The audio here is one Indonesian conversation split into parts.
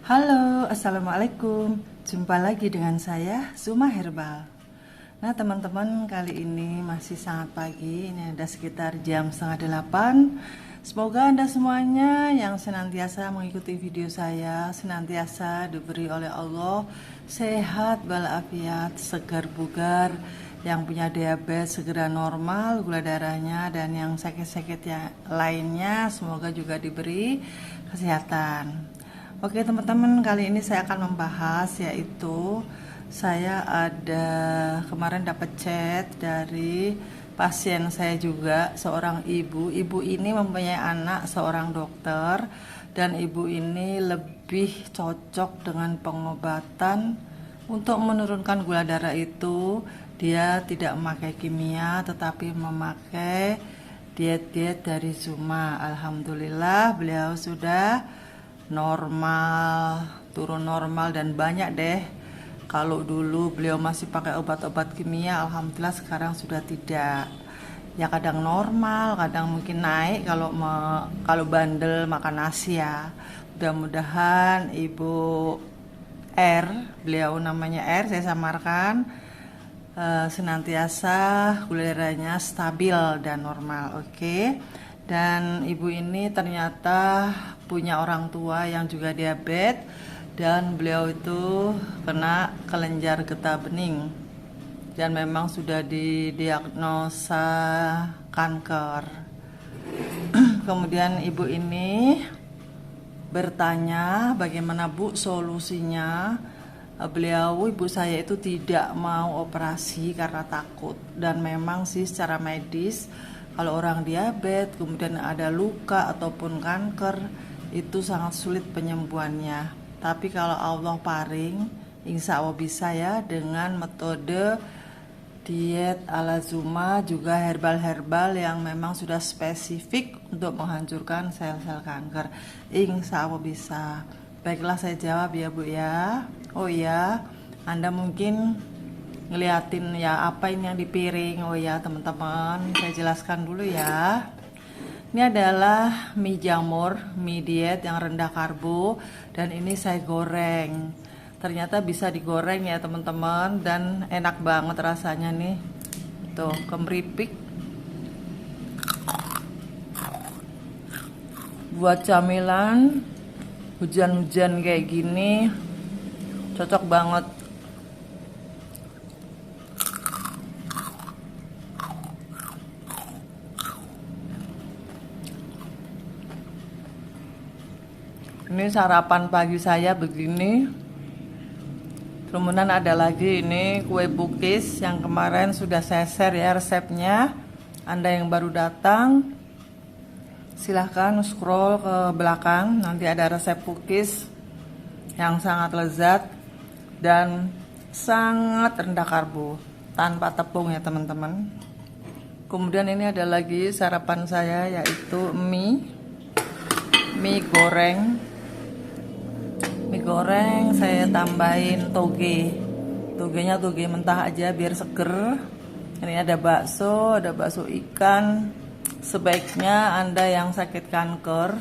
Halo, Assalamualaikum. Jumpa lagi dengan saya, Zuma Herbal. Nah teman-teman, kali ini masih sangat pagi. Ini ada sekitar jam 7:30. Semoga Anda semuanya yang senantiasa mengikuti video saya senantiasa diberi oleh Allah sehat walafiat, segar bugar. Yang punya diabetes segera normal gula darahnya, dan yang sakit-sakit yang lainnya semoga juga diberi kesehatan. Oke teman-teman, kali ini saya akan membahas, yaitu saya ada kemarin dapat chat dari pasien saya juga, seorang ibu. Ibu ini mempunyai anak seorang dokter, dan ibu ini lebih cocok dengan pengobatan untuk menurunkan gula darah itu. Dia tidak memakai kimia tetapi memakai diet-diet dari Zuma. Alhamdulillah beliau sudah normal, turun normal, dan banyak deh. Kalau dulu beliau masih pakai obat-obat kimia, alhamdulillah sekarang sudah tidak. Ya kadang normal, kadang mungkin naik kalau bandel makan nasi ya. Mudah-mudahan Ibu R, beliau namanya R, saya samarkan, senantiasa gula darahnya stabil dan normal. Oke. Dan ibu ini ternyata punya orang tua yang juga diabetes, dan beliau itu kena kelenjar getah bening dan memang sudah didiagnosa kanker. Kemudian ibu ini bertanya bagaimana Bu solusinya. Ibu saya itu tidak mau operasi karena takut, dan memang sih secara medis kalau orang diabetes kemudian ada luka ataupun kanker itu sangat sulit penyembuhannya. Tapi kalau Allah paring, insya Allah bisa ya, dengan metode diet ala Zuma, juga herbal-herbal yang memang sudah spesifik untuk menghancurkan sel-sel kanker. Insya Allah bisa. Baiklah, saya jawab ya Bu ya. Oh iya, Anda mungkin ngeliatin ya apa ini yang di piring. Oh ya teman-teman, saya jelaskan dulu ya. Ini adalah mie jamur, mie diet yang rendah karbo, dan ini saya goreng. Ternyata bisa digoreng ya teman-teman, dan enak banget rasanya nih. Tuh, kemeripik. Buat camilan hujan-hujan kayak gini cocok banget. Ini sarapan pagi saya begini. Kemudian ada lagi ini kue bukis yang kemarin sudah saya share ya resepnya. Anda yang baru datang, silahkan scroll ke belakang, nanti ada resep cookies yang sangat lezat dan sangat rendah karbo, tanpa tepung ya teman-teman. Kemudian ini ada lagi sarapan saya, yaitu mie goreng. Mie goreng saya tambahin toge. Togenya toge mentah aja biar seger. Ini ada bakso ikan. Sebaiknya Anda yang sakit kanker,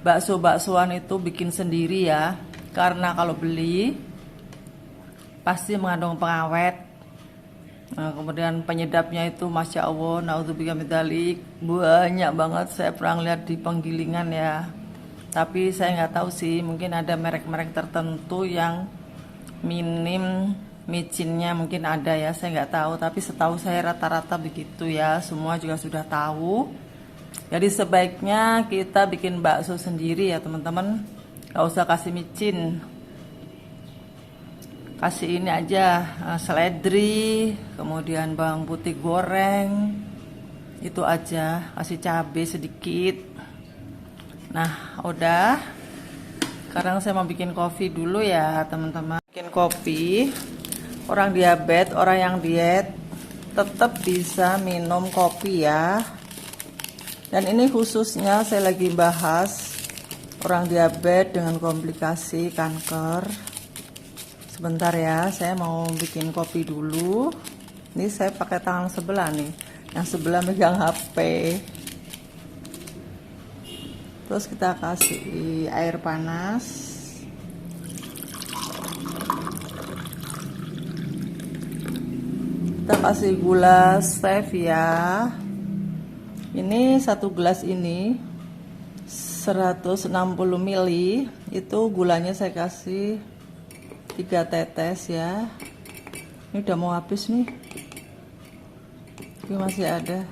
bakso-baksoan itu bikin sendiri ya, karena kalau beli pasti mengandung pengawet. Nah, kemudian penyedapnya itu masya Allah, naudzubillah min dzalik, banyak banget. Saya pernah lihat di penggilingan ya, tapi saya nggak tahu sih, mungkin ada merek-merek tertentu yang minim micinnya, mungkin ada ya, saya nggak tahu. Tapi setahu saya rata-rata begitu ya, semua juga sudah tahu. Jadi sebaiknya kita bikin bakso sendiri ya teman-teman, nggak usah kasih micin. Kasih ini aja, seledri, kemudian bawang putih goreng, itu aja, kasih cabai sedikit. Nah udah, sekarang saya mau bikin kopi dulu ya teman-teman. Bikin kopi, orang diabetes, orang yang diet tetap bisa minum kopi ya. Dan ini khususnya saya lagi bahas orang diabetes dengan komplikasi kanker. Sebentar ya, saya mau bikin kopi dulu. Ini saya pakai tangan sebelah nih, yang sebelah megang HP. Terus kita kasih air panas. Kita kasih gula stevia. Ini 1 gelas ini 160 ml, itu gulanya saya kasih 3 tetes ya. Ini udah mau habis nih, ini masih ada.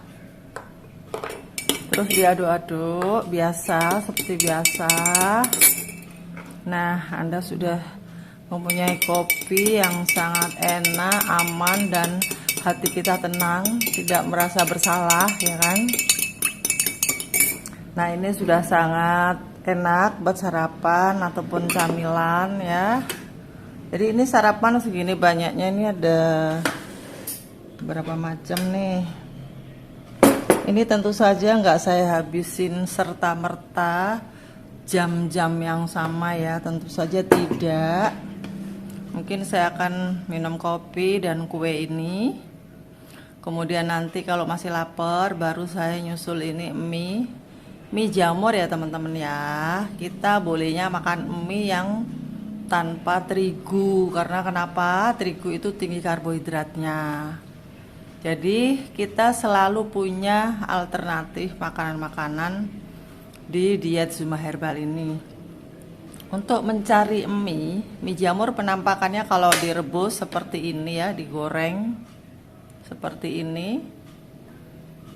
Terus diaduk-aduk biasa, seperti biasa. Nah, Anda sudah mempunyai kopi yang sangat enak, aman, dan hati kita tenang, tidak merasa bersalah, ya kan? Nah, ini sudah sangat enak buat sarapan ataupun camilan ya. Jadi ini sarapan segini banyaknya, ini ada berapa macam nih. Ini tentu saja nggak saya habisin serta-merta jam-jam yang sama ya, tentu saja tidak. Mungkin saya akan minum kopi dan kue ini. Kemudian nanti kalau masih lapar baru saya nyusul ini mie jamur ya teman-teman ya. Kita bolehnya makan mie yang tanpa terigu, karena kenapa? Terigu itu tinggi karbohidratnya. Jadi kita selalu punya alternatif makanan-makanan di diet Zuma Herbal ini. Untuk mencari mie jamur penampakannya kalau direbus seperti ini ya, digoreng seperti ini.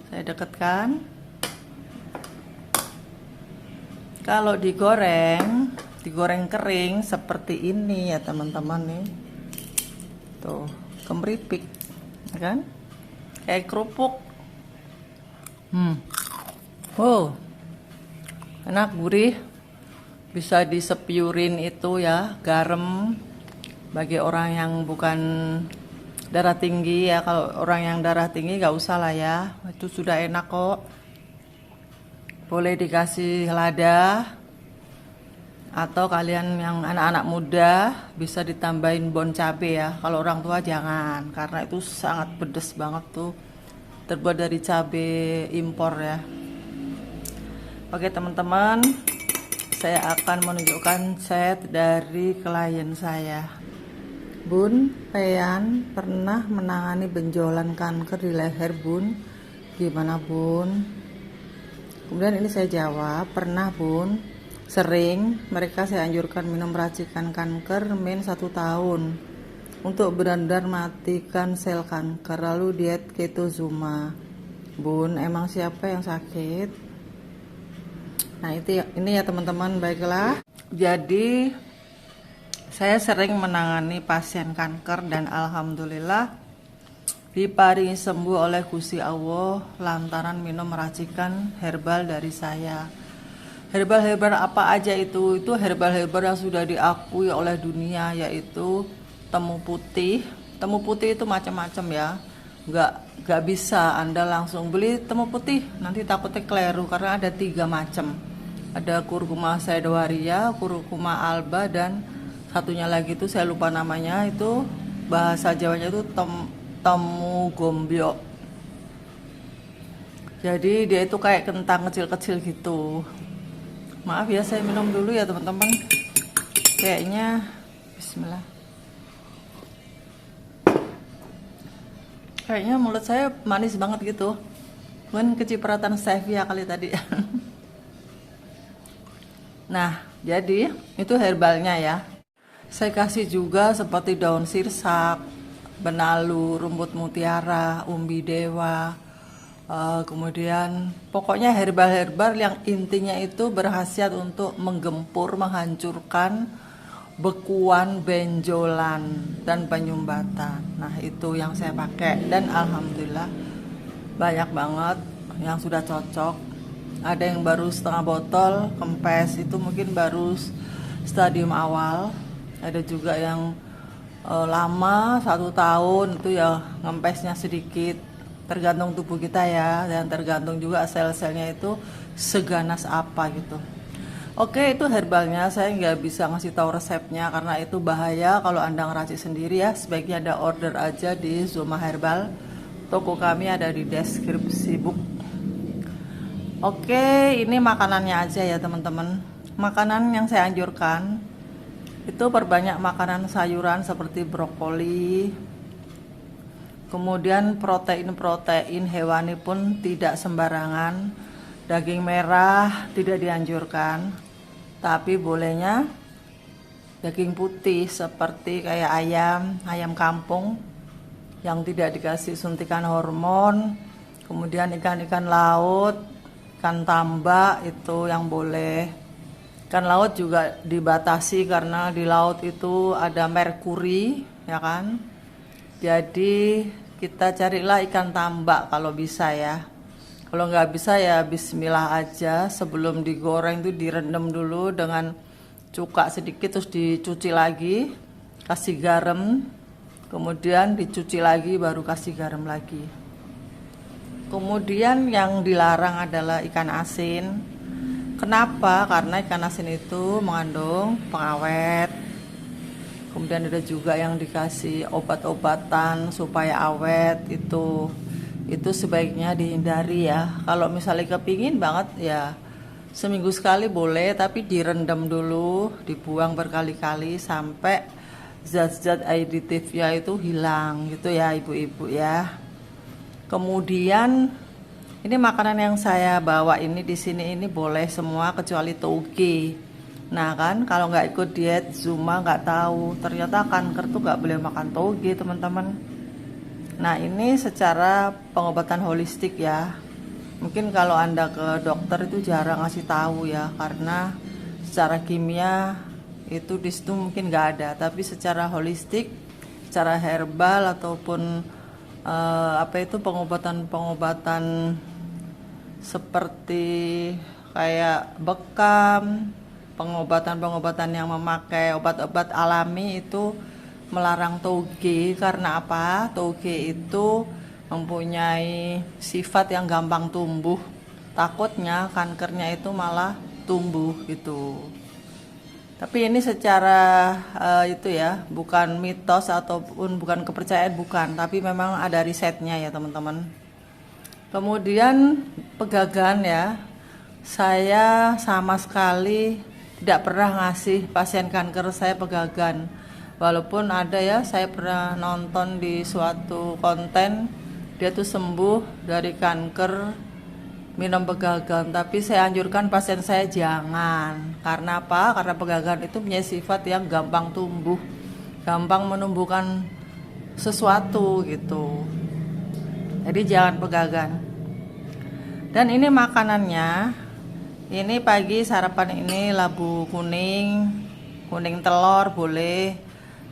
Saya dekatkan. Kalau digoreng kering seperti ini ya teman-teman nih. Tuh, kemeripik, ya kan? Kayak kerupuk. Wow. Enak, gurih. Bisa disepiurin itu ya, garam bagi orang yang bukan darah tinggi ya. Kalau orang yang darah tinggi gak usah lah ya, itu sudah enak kok. Boleh dikasih lada, atau kalian yang anak-anak muda bisa ditambahin bon cabe ya. Kalau orang tua jangan, karena itu sangat pedes banget tuh, terbuat dari cabe impor ya. Oke teman-teman, saya akan menunjukkan set dari klien saya. Bun, Pean pernah menangani benjolan kanker di leher Bun? Gimana Bun? Kemudian ini saya jawab, pernah Bun, sering. Mereka saya anjurkan minum racikan kanker min 1 tahun untuk benar-benar matikan sel kanker, lalu diet keto Zuma. Bun, emang siapa yang sakit? Nah ini ya teman-teman, baiklah. Jadi saya sering menangani pasien kanker dan alhamdulillah diparingi sembuh oleh Gusti Allah lantaran minum racikan herbal dari saya. Herbal-herbal apa aja itu? Itu herbal-herbal yang sudah diakui oleh dunia, yaitu temu putih. Temu putih itu macam-macam ya. Nggak bisa Anda langsung beli temu putih, nanti takutnya keliru karena ada 3 macam. Ada kurkuma sedoaria, kurkuma alba, dan satunya lagi itu saya lupa namanya, itu bahasa Jawanya itu temu gombyo. Jadi dia itu kayak kentang kecil-kecil gitu. Maaf ya, saya minum dulu ya teman-teman. Kayaknya bismillah. Kayaknya mulut saya manis banget gitu. Mungkin kecipratan stevia kali tadi. Nah, jadi itu herbalnya ya. Saya kasih juga seperti daun sirsak, benalu, rumput mutiara, umbi dewa, kemudian pokoknya herbal-herbal yang intinya itu berkhasiat untuk menggempur, menghancurkan bekuan, benjolan, dan penyumbatan. Nah itu yang saya pakai dan alhamdulillah banyak banget yang sudah cocok. Ada yang baru setengah botol kempes, itu mungkin baru stadium awal. Ada juga yang lama 1 tahun, itu ya ngempesnya sedikit, tergantung tubuh kita ya, dan tergantung juga sel-selnya itu seganas apa gitu. Oke, itu herbalnya. Saya nggak bisa ngasih tahu resepnya karena itu bahaya kalau Anda ngeracik sendiri ya. Sebaiknya ada order aja di Zuma Herbal. Toko kami ada di deskripsi book. Oke, ini makanannya aja ya teman-teman. Makanan yang saya anjurkan itu perbanyak makanan sayuran seperti brokoli, Kemudian protein hewani pun tidak sembarangan. Daging merah tidak dianjurkan, tapi bolehnya daging putih seperti kayak ayam kampung yang tidak dikasih suntikan hormon. Kemudian ikan-ikan laut, ikan tambak itu yang boleh. Ikan laut juga dibatasi karena di laut itu ada merkuri, ya kan? Jadi kita carilah ikan tambak kalau bisa ya. Kalau nggak bisa ya bismillah aja, sebelum digoreng itu direndam dulu dengan cuka sedikit, terus dicuci lagi, kasih garam, kemudian dicuci lagi baru kasih garam lagi. Kemudian yang dilarang adalah ikan asin. Kenapa? Karena ikan asin itu mengandung pengawet. Kemudian ada juga yang dikasih obat-obatan supaya awet, itu sebaiknya dihindari ya. Kalau misalnya kepingin banget ya seminggu sekali boleh, tapi direndam dulu, dibuang berkali-kali sampai zat-zat aditifnya itu hilang gitu ya ibu-ibu ya. Kemudian ini makanan yang saya bawa ini di sini ini boleh semua kecuali toge. Nah kan kalau nggak ikut diet Zuma nggak tahu ternyata kanker tuh nggak boleh makan toge teman-teman. Nah ini secara pengobatan holistik ya. Mungkin kalau Anda ke dokter itu jarang ngasih tahu ya, karena secara kimia itu di situ mungkin nggak ada. Tapi secara holistik, secara herbal ataupun pengobatan seperti kayak bekam, pengobatan yang memakai obat-obat alami itu melarang toge. Karena apa? Toge itu mempunyai sifat yang gampang tumbuh. Takutnya kankernya itu malah tumbuh gitu. Tapi ini secara itu ya, bukan mitos ataupun bukan kepercayaan, bukan, tapi memang ada risetnya ya teman-teman. Kemudian pegagan ya, saya sama sekali tidak pernah ngasih pasien kanker saya pegagan. Walaupun ada ya, saya pernah nonton di suatu konten dia tuh sembuh dari kanker minum pegagan, tapi saya anjurkan pasien saya jangan. Karena apa? Karena pegagan itu punya sifat yang gampang tumbuh, gampang menumbuhkan sesuatu gitu. Jadi jangan pegagan. Dan ini makanannya, ini pagi sarapan ini labu kuning telur boleh.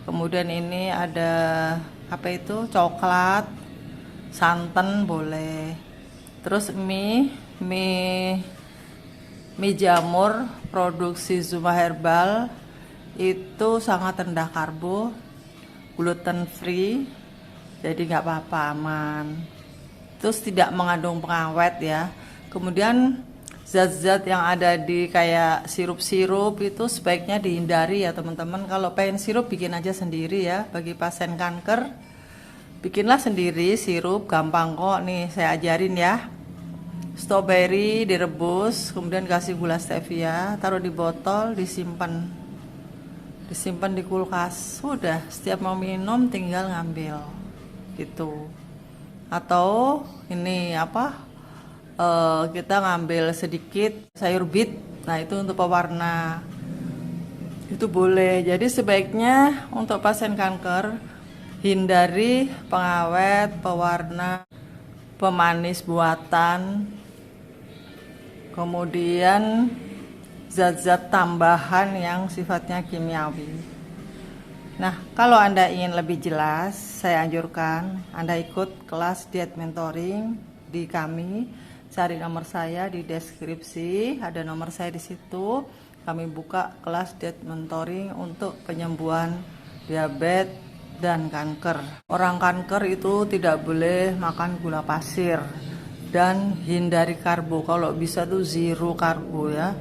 Kemudian ini ada coklat, santan boleh. Terus mie jamur produksi Zuma Herbal itu sangat rendah karbo, gluten free, jadi nggak apa-apa, aman. Terus tidak mengandung pengawet ya. Kemudian zat-zat yang ada di kayak sirup-sirup itu sebaiknya dihindari ya teman-teman. Kalau pengen sirup bikin aja sendiri ya. Bagi pasien kanker bikinlah sendiri sirup, gampang kok. Nih saya ajarin ya. Strawberry direbus, kemudian kasih gula stevia, taruh di botol, disimpan di kulkas. Sudah, setiap mau minum tinggal ngambil gitu. Atau ini kita ngambil sedikit sayur beet, nah itu untuk pewarna, itu boleh. Jadi sebaiknya untuk pasien kanker hindari pengawet, pewarna, pemanis buatan, kemudian zat-zat tambahan yang sifatnya kimiawi. Nah, kalau Anda ingin lebih jelas, saya anjurkan Anda ikut kelas diet mentoring di kami. Cari nomor saya di deskripsi, ada nomor saya di situ. Kami buka kelas diet mentoring untuk penyembuhan diabetes dan kanker. Orang kanker itu tidak boleh makan gula pasir dan hindari karbo. Kalau bisa tuh zero karbo ya.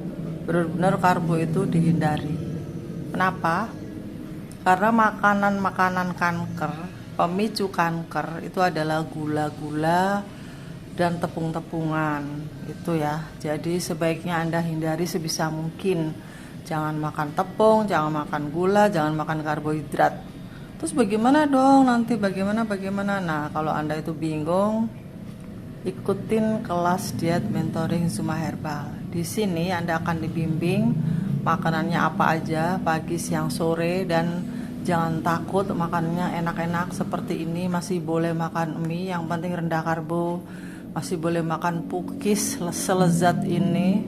Benar-benar karbo itu dihindari. Kenapa? Karena makanan-makanan kanker, pemicu kanker itu adalah gula-gula dan tepung-tepungan itu ya. Jadi sebaiknya Anda hindari sebisa mungkin. Jangan makan tepung, jangan makan gula, jangan makan karbohidrat. Terus bagaimana dong nanti, bagaimana? Nah, kalau Anda itu bingung, ikutin kelas diet mentoring Zuma Herbal. Di sini Anda akan dibimbing makanannya apa aja, pagi, siang, sore, dan jangan takut makannya enak-enak seperti ini. Masih boleh makan mie, yang penting rendah karbo. Masih boleh makan pukis selezat ini.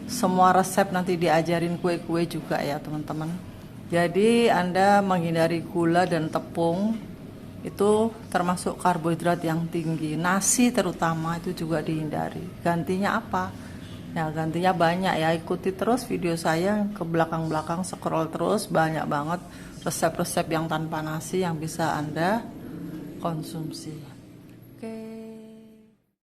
Semua resep nanti diajarin kue-kue juga ya teman-teman. Jadi Anda menghindari gula dan tepung, itu termasuk karbohidrat yang tinggi. Nasi terutama itu juga dihindari. Gantinya apa? Ya gantinya banyak ya. Ikuti terus video saya ke belakang-belakang, scroll terus, banyak banget resep-resep yang tanpa nasi yang bisa Anda konsumsi.